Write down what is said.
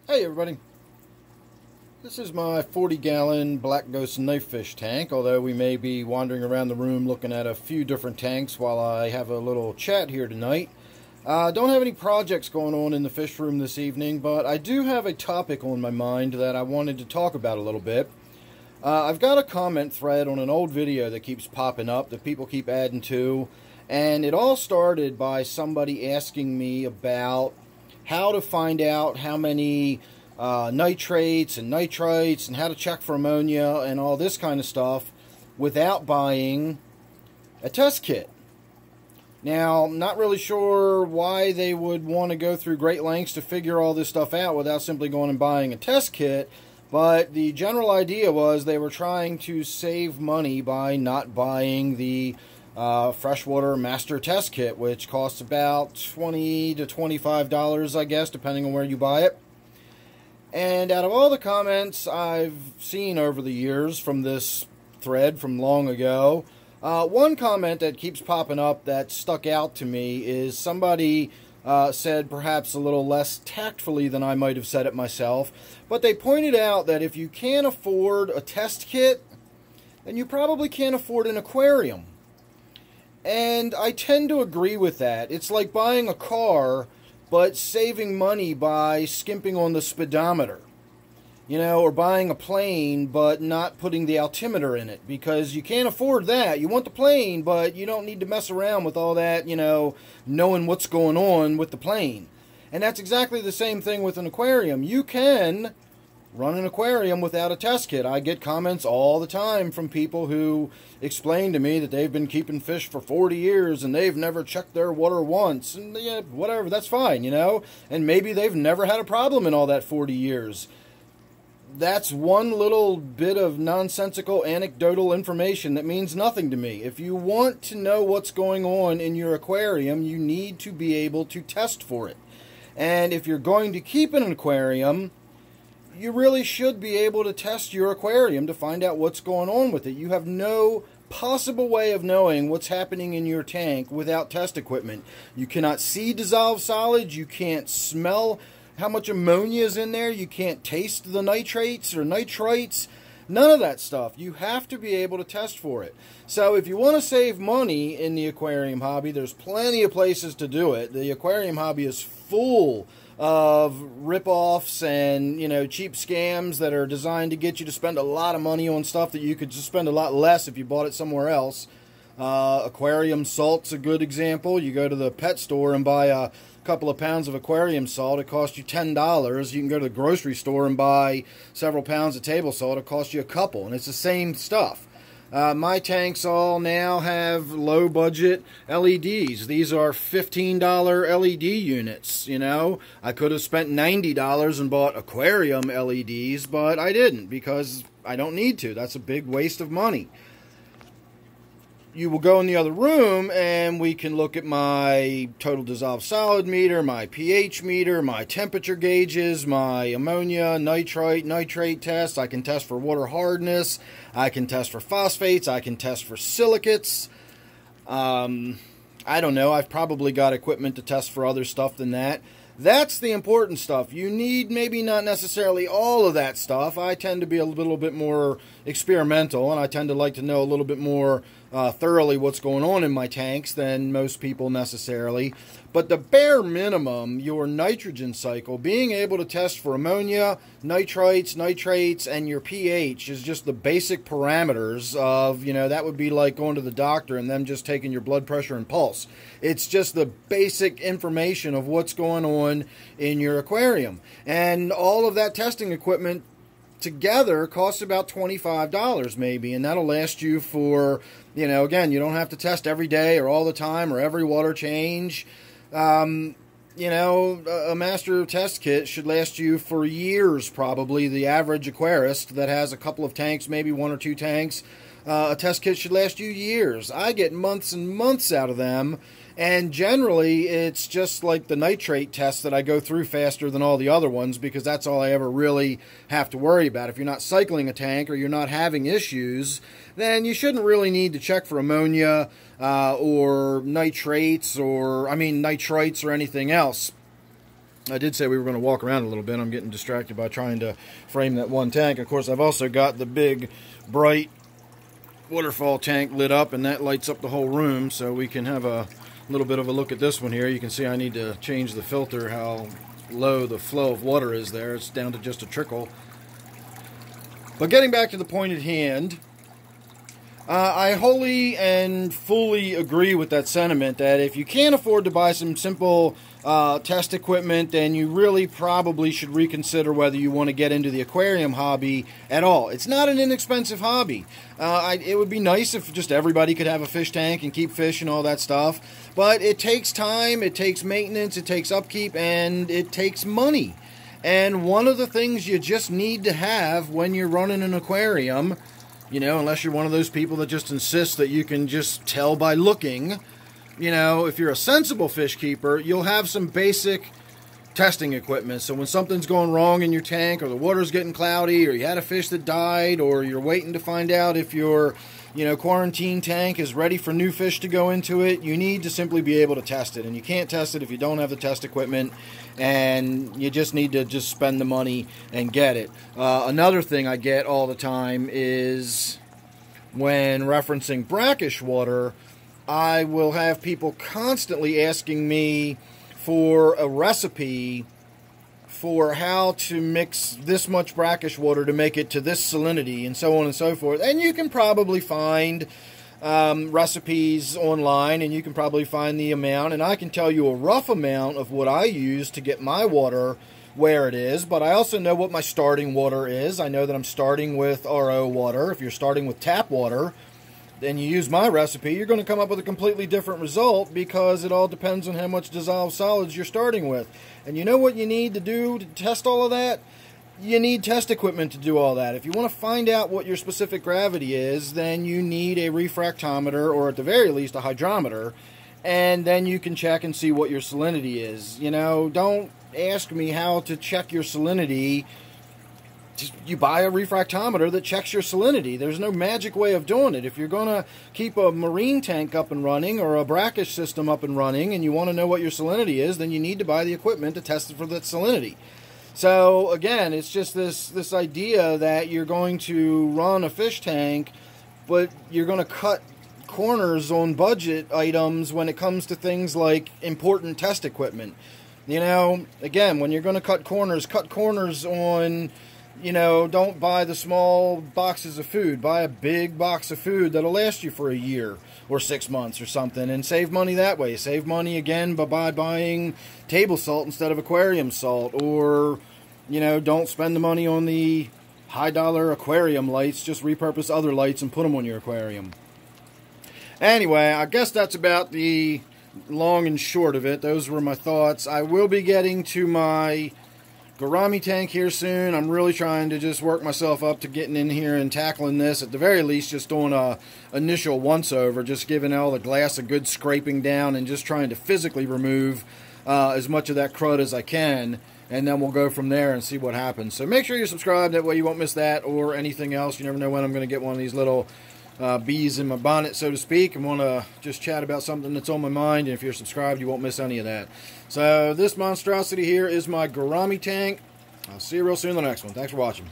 Hey everybody, this is my 40-gallon Black Ghost knife fish tank, although we may be wandering around the room looking at a few different tanks while I have a little chat here tonight. Don't have any projects going on in the fish room this evening, but I do have a topic on my mind that I wanted to talk about a little bit. I've got a comment thread on an old video that keeps popping up that people keep adding to, and it all started by somebody asking me about how to find out how many nitrates and nitrites and how to check for ammonia and all this kind of stuff without buying a test kit. Now, I'm not really sure why they would want to go through great lengths to figure all this stuff out without simply going and buying a test kit, but the general idea was they were trying to save money by not buying the freshwater master test kit, which costs about $20 to $25, I guess, depending on where you buy it. And out of all the comments I've seen over the years from this thread from long ago, one comment that keeps popping up that stuck out to me is somebody said, perhaps a little less tactfully than I might have said it myself, but they pointed out that if you can't afford a test kit, then you probably can't afford an aquarium. And I tend to agree with that. It's like buying a car, but saving money by skimping on the speedometer. You know, or buying a plane, but not putting the altimeter in it, because you can't afford that. You want the plane, but you don't need to mess around with all that, you know, knowing what's going on with the plane. And that's exactly the same thing with an aquarium. You can run an aquarium without a test kit. I get comments all the time from people who explain to me that they've been keeping fish for 40 years and they've never checked their water once. And yeah, whatever, that's fine, you know. And maybe they've never had a problem in all that 40 years. That's one little bit of nonsensical anecdotal information that means nothing to me. If you want to know what's going on in your aquarium, you need to be able to test for it. And if you're going to keep an aquarium, you really should be able to test your aquarium to find out what's going on with it. You have no possible way of knowing what's happening in your tank without test equipment. You cannot see dissolved solids. You can't smell how much ammonia is in there. You can't taste the nitrates or nitrites. None of that stuff. You have to be able to test for it. So if you want to save money in the aquarium hobby, there's plenty of places to do it. The aquarium hobby is full of rip-offs and, you know, cheap scams that are designed to get you to spend a lot of money on stuff that you could just spend a lot less if you bought it somewhere else. Aquarium salt's a good example. You go to the pet store and buy a couple of pounds of aquarium salt. It costs you $10. You can go to the grocery store and buy several pounds of table salt. It costs you a couple, and it's the same stuff. My tanks all now have low budget LEDs. These are $15 LED units, you know. I could have spent $90 and bought aquarium LEDs, but I didn't because I don't need to. That's a big waste of money. You will go in the other room and we can look at my total dissolved solid meter, my pH meter, my temperature gauges, my ammonia, nitrate tests. I can test for water hardness. I can test for phosphates. I can test for silicates. I don't know. I've probably got equipment to test for other stuff than that. That's the important stuff. You need maybe not necessarily all of that stuff. I tend to be a little bit more experimental, and I tend to like to know a little bit more thoroughly what's going on in my tanks than most people necessarily. But the bare minimum, your nitrogen cycle, being able to test for ammonia, nitrites, nitrates, and your pH is just the basic parameters of, you know, that would be like going to the doctor and them just taking your blood pressure and pulse. It's just the basic information of what's going on in your aquarium. And all of that testing equipment together costs about $25 maybe, and that'll last you for, you know, again, you don't have to test every day or all the time or every water change. You know, a master test kit should last you for years probably. The average aquarist that has a couple of tanks, maybe one or two tanks, a test kit should last you years. I get months and months out of them, and generally it's just like the nitrate test that I go through faster than all the other ones because that's all I ever really have to worry about. If you're not cycling a tank or you're not having issues, then you shouldn't really need to check for ammonia or nitrates or, nitrites or anything else. I did say we were going to walk around a little bit. I'm getting distracted by trying to frame that one tank. Of course, I've also got the big, bright waterfall tank lit up, and that lights up the whole room, so we can have a little bit of a look at this one here. You can see I need to change the filter, how low the flow of water is there. It's down to just a trickle. But getting back to the point at hand, I wholly and fully agree with that sentiment that if you can't afford to buy some simple test equipment, then you really probably should reconsider whether you want to get into the aquarium hobby at all. It's not an inexpensive hobby. It would be nice if just everybody could have a fish tank and keep fish and all that stuff, but it takes time, it takes maintenance, it takes upkeep, and it takes money. And one of the things you just need to have when you're running an aquarium, you know, unless you're one of those people that just insists that you can just tell by looking, you know, if you're a sensible fish keeper, you'll have some basic testing equipment. So when something's going wrong in your tank, or the water's getting cloudy, or you had a fish that died, or you're waiting to find out if your, you know, quarantine tank is ready for new fish to go into it, you need to simply be able to test it. And you can't test it if you don't have the test equipment, and you just need to just spend the money and get it. Another thing I get all the time is when referencing brackish water, I will have people constantly asking me for a recipe for how to mix this much brackish water to make it to this salinity, and so on and so forth. And you can probably find recipes online, and you can probably find the amount, and I can tell you a rough amount of what I use to get my water where it is, but I also know what my starting water is. I know that I'm starting with RO water. If you're starting with tap water, then you use my recipe, you're going to come up with a completely different result, because it all depends on how much dissolved solids you're starting with. And you know what you need to do to test all of that? You need test equipment to do all that. If you want to find out what your specific gravity is, then you need a refractometer, or at the very least a hydrometer, and then you can check and see what your salinity is. You know, don't ask me how to check your salinity. Just, you buy a refractometer that checks your salinity. There's no magic way of doing it. If you're going to keep a marine tank up and running, or a brackish system up and running, and you want to know what your salinity is, then you need to buy the equipment to test it for that salinity. So again, it's just this idea that you're going to run a fish tank, but you're going to cut corners on budget items when it comes to things like important test equipment. You know, again, when you're going to cut corners on, you know, don't buy the small boxes of food. Buy a big box of food that'll last you for a year or 6 months or something, and save money that way. Save money again by buying table salt instead of aquarium salt, or, you know, don't spend the money on the high-dollar aquarium lights. Just repurpose other lights and put them on your aquarium. Anyway, I guess that's about the long and short of it. Those were my thoughts. I will be getting to my gourami tank here soon. I'm really trying to just work myself up to getting in here and tackling this. At the very least, just doing a initial once-over, just giving all the glass a good scraping down, and just trying to physically remove as much of that crud as I can, and then we'll go from there and see what happens. So make sure you're subscribed, that way you won't miss that or anything else. You never know when I'm going to get one of these little bees in my bonnet, so to speak, and want to just chat about something that's on my mind. And if you're subscribed, you won't miss any of that. So this monstrosity here is my gourami tank. I'll see you real soon in the next one. Thanks for watching.